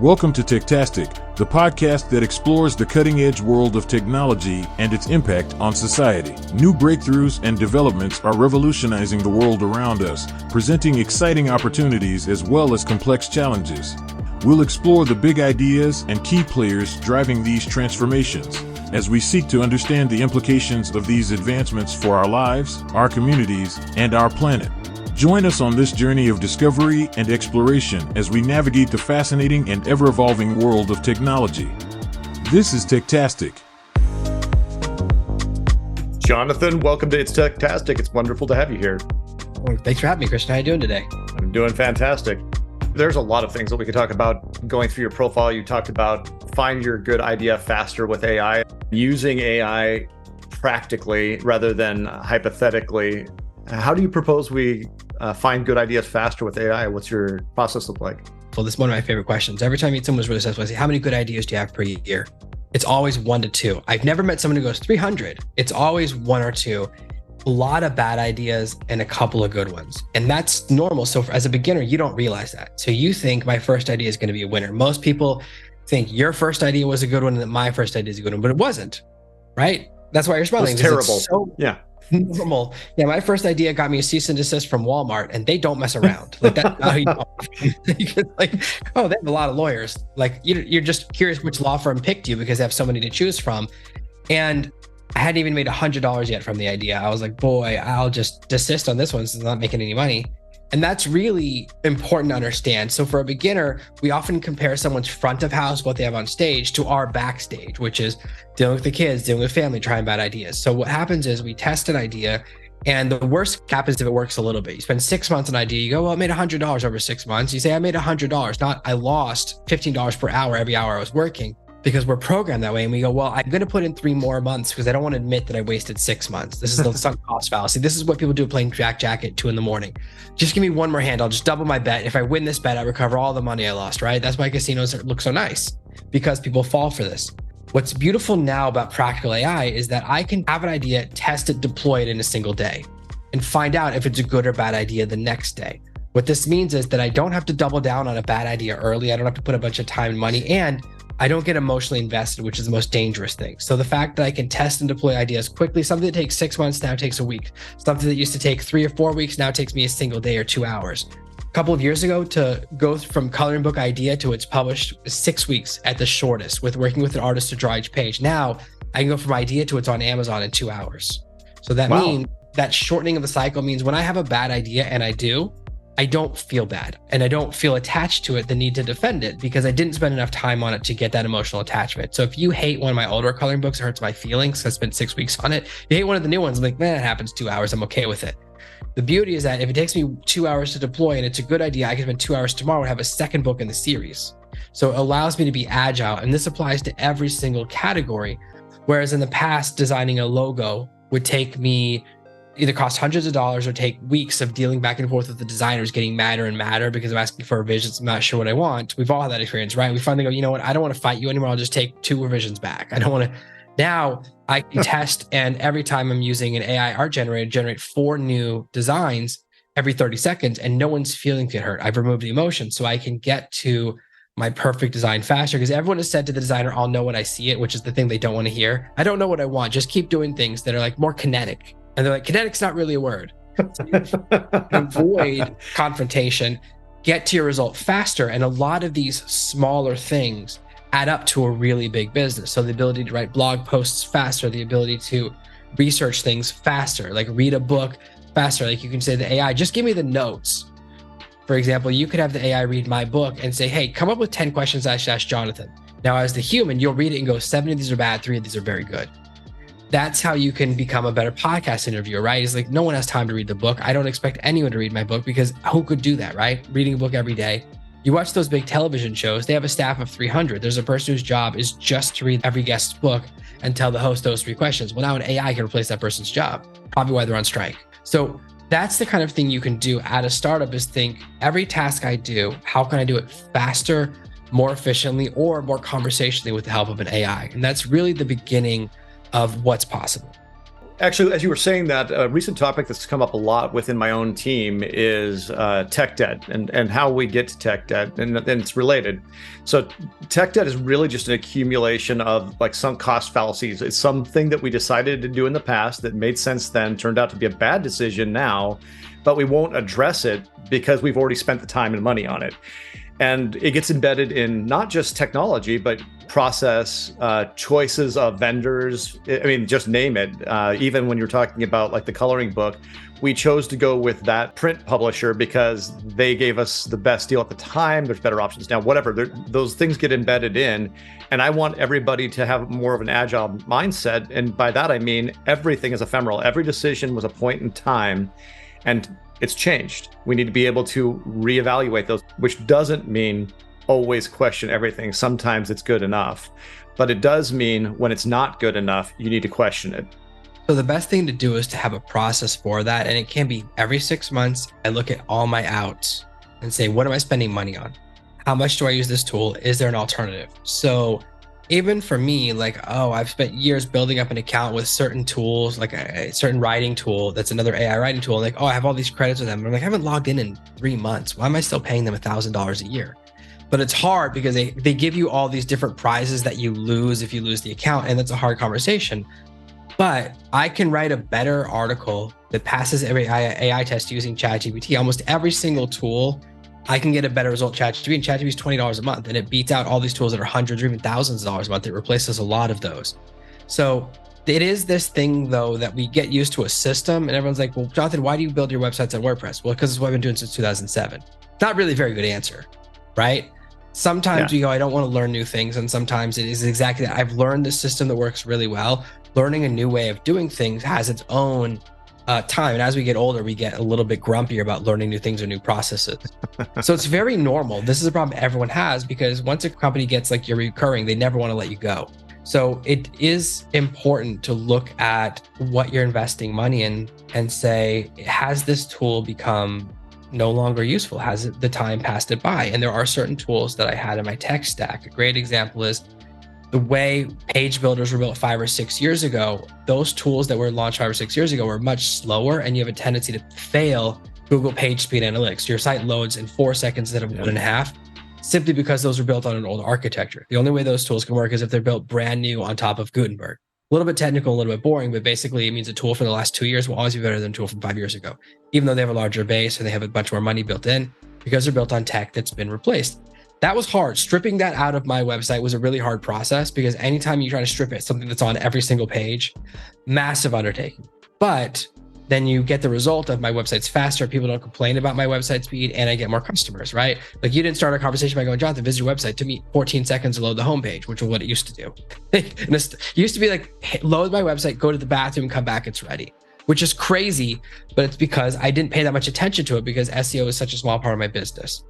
Welcome to TechTastic, the podcast that explores the cutting-edge world of technology and its impact on society. New breakthroughs and developments are revolutionizing the world around us, presenting exciting opportunities as well as complex challenges. We'll explore the big ideas and key players driving these transformations, as we seek to understand the implications of these advancements for our lives, our communities, and our planet. Join us on this journey of discovery and exploration as we navigate the fascinating and ever-evolving world of technology. This is TechTastic. Jonathan, welcome to It's TechTastic. It's wonderful to have you here. Well, thanks for having me, Christian. How are you doing today? I'm doing fantastic. There's a lot of things that we could talk about going through your profile. You talked about find your good idea faster with AI, using AI practically rather than hypothetically. How do you propose we find good ideas faster with AI? What's your process look like? Well, this is one of my favorite questions. Every time I meet someone who's really successful, I say, how many good ideas do you have per year? It's always 1 to 2. I've never met someone who goes 300. It's always 1 or 2. A lot of bad ideas and a couple of good ones. And that's normal. So as a beginner, you don't realize that. So you think my first idea is going to be a winner. Most people think your first idea was a good one and that my first idea is a good one, but it wasn't, right? That's why you're smiling. It's terrible. Yeah. Normal. Yeah, my first idea got me a cease and desist from Walmart, and they don't mess around. Like that's how you know. Like, oh, they have a lot of lawyers. Like you're just curious which law firm picked you because they have so many to choose from. And I hadn't even made $100 yet from the idea. I was like, boy, I'll just desist on this one since I'm not making any money. And that's really important to understand. So for a beginner, we often compare someone's front of house, what they have on stage, to our backstage, which is dealing with the kids, dealing with family, trying bad ideas. So what happens is we test an idea, and the worst happens if it works a little bit. You spend 6 months on an idea, you go, well, I made $100 over 6 months. You say, I made $100, not I lost $15 per hour every hour I was working. Because we're programmed that way. And we go, well, I'm going to put in 3 more months because I don't want to admit that I wasted 6 months. This is the sunk cost fallacy. This is what people do playing Jack at 2 a.m. Just give me one more hand. I'll just double my bet. If I win this bet, I recover all the money I lost, right? That's why casinos look so nice, because people fall for this. What's beautiful now about practical AI is that I can have an idea, test it, deploy it in a single day, and find out if it's a good or bad idea the next day. What this means is that I don't have to double down on a bad idea early. I don't have to put a bunch of time and money, and I don't get emotionally invested, which is the most dangerous thing. So the fact that I can test and deploy ideas quickly, something that takes 6 months now takes a week. Something that used to take 3 or 4 weeks now takes me a single day or 2 hours. A couple of years ago, to go from coloring book idea to it's published 6 weeks at the shortest, with working with an artist to draw each page. Now I can go from idea to it's on Amazon in 2 hours. So that means that shortening of the cycle means when I have a bad idea, and I don't feel bad, and I don't feel attached to it, the need to defend it, because I didn't spend enough time on it to get that emotional attachment. So if you hate one of my older coloring books, it hurts my feelings. I spent 6 weeks on it. You hate one of the new ones, I'm like, man, it happens 2 hours. I'm okay with it. The beauty is that if it takes me 2 hours to deploy and it's a good idea, I can spend 2 hours tomorrow and have a second book in the series. So it allows me to be agile. And this applies to every single category. Whereas in the past, designing a logo would take me either cost hundreds of dollars or take weeks of dealing back and forth with the designers, getting madder and madder because I'm asking for revisions. I'm not sure what I want. We've all had that experience, right? We finally go, you know what? I don't want to fight you anymore. I'll just take 2 revisions back. I don't want to. Now I can test, and every time I'm using an AI art generator, generate 4 new designs every 30 seconds, and no one's feelings get hurt. I've removed the emotion, so I can get to my perfect design faster, because everyone has said to the designer, I'll know when I see it, which is the thing they don't want to hear. I don't know what I want. Just keep doing things that are like more kinetic. And they're like, kinetic's not really a word. So avoid confrontation, get to your result faster. And a lot of these smaller things add up to a really big business. So the ability to write blog posts faster, the ability to research things faster, like read a book faster. Like you can say to the AI, just give me the notes. For example, you could have the AI read my book and say, hey, come up with 10 questions I should ask Jonathan. Now, as the human, you'll read it and go, 7 of these are bad, 3 of these are very good. That's how you can become a better podcast interviewer, right? It's like, no one has time to read the book. I don't expect anyone to read my book, because who could do that, right? Reading a book every day. You watch those big television shows, they have a staff of 300. There's a person whose job is just to read every guest's book and tell the host those 3 questions. Well, now an AI can replace that person's job. Probably why they're on strike. So that's the kind of thing you can do at a startup, is think every task I do, how can I do it faster, more efficiently, or more conversationally with the help of an AI? And that's really the beginning of what's possible. Actually, as you were saying that, a recent topic that's come up a lot within my own team is tech debt and how we get to tech debt, and it's related. So tech debt is really just an accumulation of like sunk cost fallacies. It's something that we decided to do in the past that made sense then, turned out to be a bad decision now, but we won't address it because we've already spent the time and money on it. And it gets embedded in not just technology, but process, choices of vendors. I mean, just name it. Even when you're talking about like the coloring book, we chose to go with that print publisher because they gave us the best deal at the time. There's better options now, whatever. Those things get embedded in. And I want everybody to have more of an agile mindset. And by that, I mean, everything is ephemeral. Every decision was a point in time. And it's changed. We need to be able to reevaluate those, which doesn't mean always question everything. Sometimes it's good enough, but it does mean when it's not good enough, you need to question it. So the best thing to do is to have a process for that. And it can be every 6 months, I look at all my outs and say, what am I spending money on? How much do I use this tool? Is there an alternative? So even for me, like, oh, I've spent years building up an account with certain tools, like a certain writing tool that's another AI writing tool. Like, oh, I have all these credits with them. And I'm like, I haven't logged in 3 months. Why am I still paying them $1,000 a year? But it's hard because they give you all these different prizes that you lose if you lose the account. And that's a hard conversation. But I can write a better article that passes every AI test using ChatGPT. Almost every single tool, I can get a better result ChatGPT, and ChatGPT is $20 a month, and it beats out all these tools that are hundreds or even thousands of dollars a month. It replaces a lot of those. So it is this thing, though, that we get used to a system, and everyone's like, well, Jonathan, why do you build your websites on WordPress? Well, because it's what I've been doing since 2007. Not really a very good answer, right? Sometimes you go, I don't want to learn new things, and sometimes it is exactly that. I've learned this system that works really well. Learning a new way of doing things has its own time. And as we get older, we get a little bit grumpier about learning new things or new processes. So it's very normal. This is a problem everyone has because once a company gets like you're recurring, they never want to let you go. So it is important to look at what you're investing money in and say, has this tool become no longer useful? Has the time passed it by? And there are certain tools that I had in my tech stack. A great example is the way page builders were built 5 or 6 years ago. Those tools that were launched 5 or 6 years ago were much slower, and you have a tendency to fail Google Page Speed Analytics. Your site loads in 4 seconds instead of 1.5, simply because those were built on an old architecture. The only way those tools can work is if they're built brand new on top of Gutenberg. A little bit technical, a little bit boring, but basically it means a tool from the last 2 years will always be better than a tool from 5 years ago, even though they have a larger base and they have a bunch more money built in because they're built on tech that's been replaced. That was hard. Stripping that out of my website was a really hard process because anytime you try to strip it, something that's on every single page, massive undertaking. But then you get the result of my website's faster. People don't complain about my website speed, and I get more customers, right? Like you didn't start a conversation by going, Jonathan, visit your website. It took me 14 seconds to load the homepage, which is what it used to do. And it used to be like, hey, load my website, go to the bathroom, come back, it's ready, which is crazy. But it's because I didn't pay that much attention to it because SEO is such a small part of my business.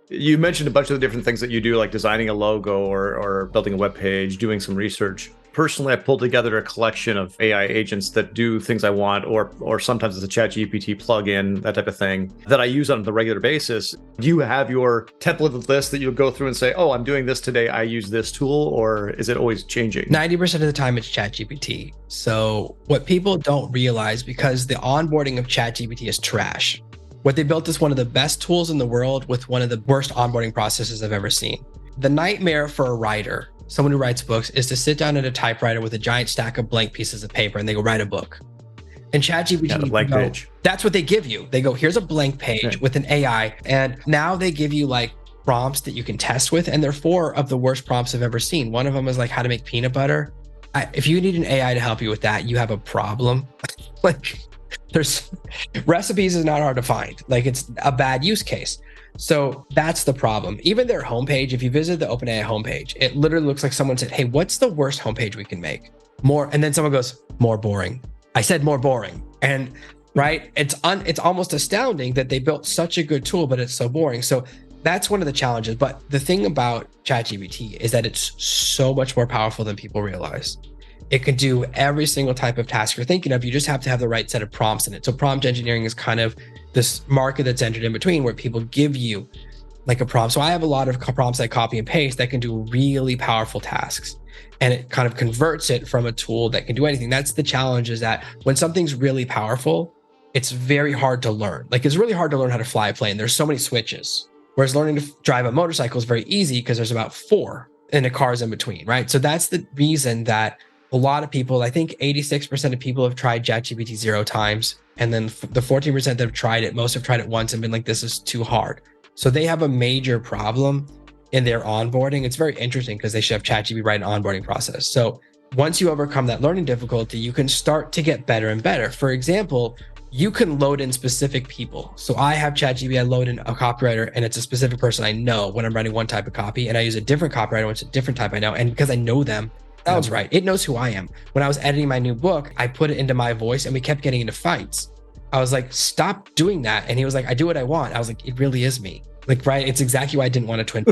You mentioned a bunch of the different things that you do, like designing a logo or building a web page, doing some research. Personally, I pulled together a collection of AI agents that do things I want, or sometimes it's a ChatGPT plugin, that type of thing, that I use on the regular basis. Do you have your template list that you'll go through and say, oh, I'm doing this today, I use this tool, or is it always changing? 90% of the time it's ChatGPT. So what people don't realize, because the onboarding of ChatGPT is trash, what they built is one of the best tools in the world with one of the worst onboarding processes I've ever seen. The nightmare for a writer, someone who writes books, is to sit down at a typewriter with a giant stack of blank pieces of paper and they go write a book. And ChatGPT, blank page. That's what they give you. They go, here's a blank page with an AI. And now they give you like prompts that you can test with. And they're 4 of the worst prompts I've ever seen. One of them is like how to make peanut butter. If you need an AI to help you with that, you have a problem. Like, there's recipes is not hard to find. Like, it's a bad use case. So that's the problem. Even their homepage, if you visit the OpenAI homepage, it literally looks like someone said, hey, what's the worst homepage we can make? More. And then someone goes, more boring. I said more boring. And right, it's almost astounding that they built such a good tool, but it's so boring. So that's one of the challenges. But the thing about ChatGPT is that it's so much more powerful than people realize. It can do every single type of task you're thinking of. You just have to have the right set of prompts in it. So prompt engineering is kind of this market that's entered in between where people give you like a prompt. So I have a lot of prompts I copy and paste that can do really powerful tasks. And it kind of converts it from a tool that can do anything. That's the challenge, is that when something's really powerful, it's very hard to learn. Like, it's really hard to learn how to fly a plane. There's so many switches. Whereas learning to drive a motorcycle is very easy because there's about 4 and a car's in between, right? So that's the reason that a lot of people, I think 86% of people have tried ChatGPT 0 times. And then the 14% that have tried it, most have tried it once and been like, this is too hard. So they have a major problem in their onboarding. It's very interesting because they should have ChatGPT write an onboarding process. So once you overcome that learning difficulty, you can start to get better and better. For example, you can load in specific people. So I have ChatGPT, I load in a copywriter, and it's a specific person I know when I'm writing one type of copy, and I use a different copywriter when it's a different type I know. And because I know them, that sounds right. It knows who I am. When I was editing my new book, I put it into my voice and we kept getting into fights. I was like, stop doing that. And he was like, I do what I want. I was like, it really is me. Like, right. It's exactly why I didn't want a twin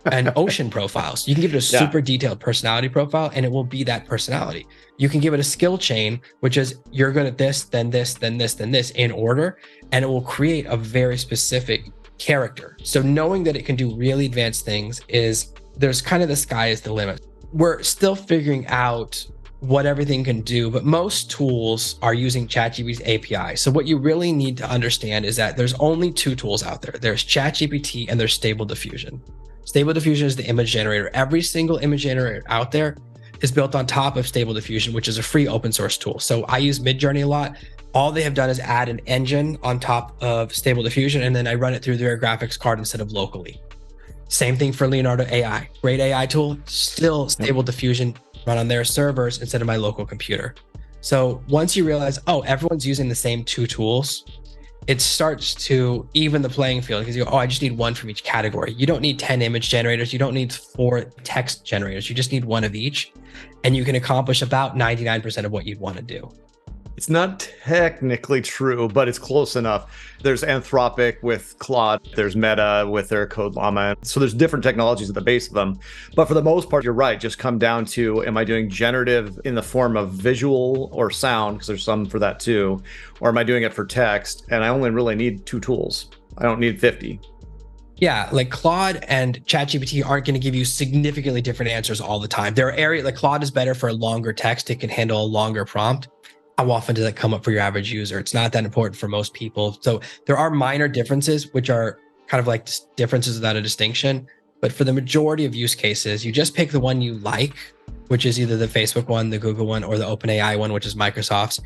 and ocean profile. So you can give it a super detailed personality profile and it will be that personality. You can give it a skill chain, which is you're good at this, then this, then this, then this in order, and it will create a very specific character. So knowing that it can do really advanced things there's kind of the sky is the limit. We're still figuring out what everything can do, but most tools are using ChatGPT's API. So what you really need to understand is that there's only 2 tools out there. There's ChatGPT and there's Stable Diffusion. Stable Diffusion is the image generator. Every single image generator out there is built on top of Stable Diffusion, which is a free open source tool. So I use Midjourney a lot. All they have done is add an engine on top of Stable Diffusion, and then I run it through their graphics card instead of locally. Same thing for Leonardo AI. Great AI tool, still Stable Diffusion, run on their servers instead of my local computer. So once you realize, oh, everyone's using the same 2 tools, it starts to even the playing field, because you go, oh, I just need 1 from each category. You don't need 10 image generators. You don't need 4 text generators. You just need 1 of each. And you can accomplish about 99% of what you'd want to do. It's not technically true, but it's close enough. There's Anthropic with Claude. There's Meta with their Code Llama. So there's different technologies at the base of them. But for the most part, you're right. Just come down to, am I doing generative in the form of visual or sound? Because there's some for that too. Or am I doing it for text? And I only really need 2 tools. I don't need 50. Yeah, like Claude and ChatGPT aren't going to give you significantly different answers all the time. There are areas like Claude is better for a longer text. It can handle a longer prompt. How often does that come up for your average user? It's not that important for most people. So there are minor differences, which are kind of like differences without a distinction. But for the majority of use cases, you just pick the one you like, which is either the Facebook one, the Google one, or the OpenAI one, which is Microsoft's.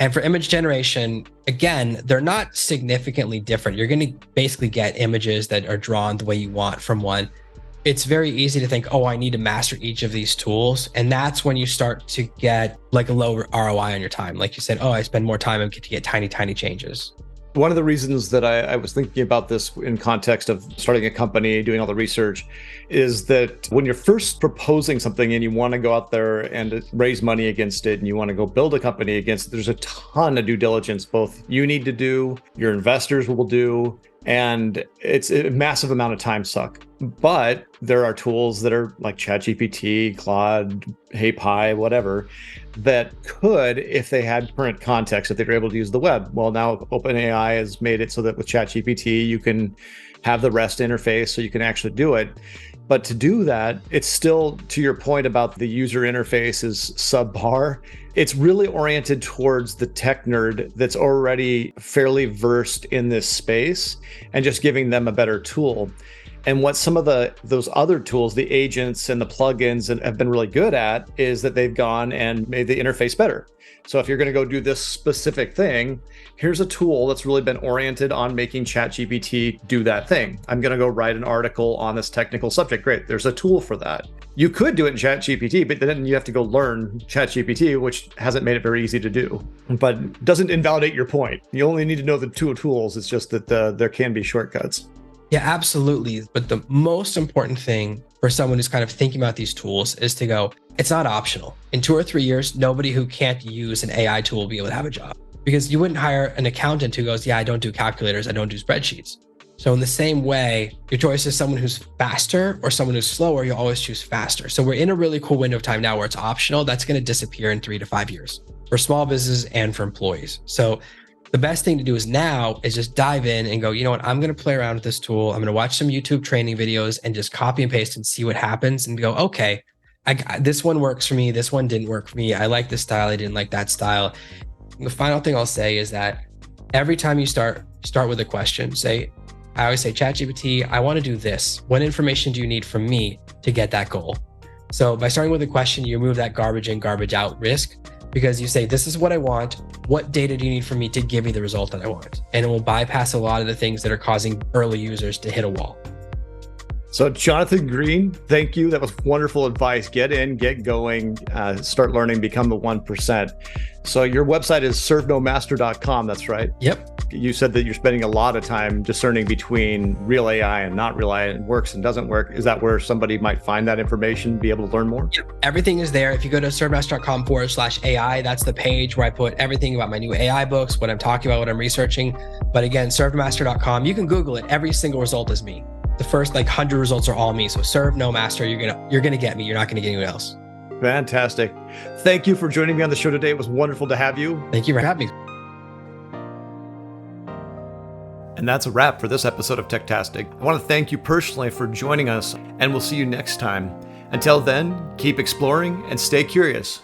And for image generation, again, they're not significantly different. You're going to basically get images that are drawn the way you want from one. It's very easy to think, oh, I need to master each of these tools. And that's when you start to get like a low ROI on your time. Like you said, oh, I spend more time and get to get tiny, tiny changes. One of the reasons that I was thinking about this in context of starting a company, doing all the research, is that when you're first proposing something and you want to go out there and raise money against it and you want to go build a company against it, there's a ton of due diligence, both you need to do, your investors will do, and it's a massive amount of time suck. But there are tools that are like ChatGPT, Claude, HeyPi, whatever, that could, if they had current context, if they were able to use the web. Well, now OpenAI has made it so that with ChatGPT, you can have the REST interface so you can actually do it. But to do that, it's still, to your point about the user interface is subpar. It's really oriented towards the tech nerd that's already fairly versed in this space and just giving them a better tool. And what some of those other tools, the agents and the plugins have been really good at is that they've gone and made the interface better. So if you're going to go do this specific thing, here's a tool that's really been oriented on making ChatGPT do that thing. I'm going to go write an article on this technical subject. Great. There's a tool for that. You could do it in ChatGPT, but then you have to go learn ChatGPT, which hasn't made it very easy to do, but doesn't invalidate your point. You only need to know the 2 tools. It's just that there can be shortcuts. Yeah, absolutely. But the most important thing for someone who's kind of thinking about these tools is to go, it's not optional. In 2 or 3 years, nobody who can't use an AI tool will be able to have a job, because you wouldn't hire an accountant who goes, yeah, I don't do calculators, I don't do spreadsheets. So in the same way, your choice is someone who's faster or someone who's slower, you'll always choose faster. So we're in a really cool window of time now where it's optional. That's going to disappear in 3 to 5 years for small businesses and for employees. So The best thing to do is just dive in and go, you know what, I'm going to play around with this tool. I'm going to watch some YouTube training videos and just copy and paste and see what happens and go, okay, this one works for me. This one didn't work for me. I like this style. I didn't like that style. The final thing I'll say is that every time you start with a question. I always say, ChatGPT, I want to do this. What information do you need from me to get that goal? So by starting with a question, you remove that garbage in, garbage out risk, because you say, this is what I want. What data do you need from me to give me the result that I want? And it will bypass a lot of the things that are causing early users to hit a wall. So Jonathan Green, thank you. That was wonderful advice. Get in, get going, start learning, become the 1%. So your website is servenomaster.com. That's right. Yep. You said that you're spending a lot of time discerning between real AI and not real AI, and works and doesn't work. Is that where somebody might find that information, be able to learn more? Yep. Everything is there. If you go to servenomaster.com/AI, that's the page where I put everything about my new AI books, what I'm talking about, what I'm researching. But again, servenomaster.com, you can Google it. Every single result is me. The first 100 results are all me. So serve no master, you're gonna get me. You're not gonna get anyone else. Fantastic. Thank you for joining me on the show today. It was wonderful to have you. Thank you for having me. And that's a wrap for this episode of TechTastic. I want to thank you personally for joining us, and we'll see you next time. Until then, keep exploring and stay curious.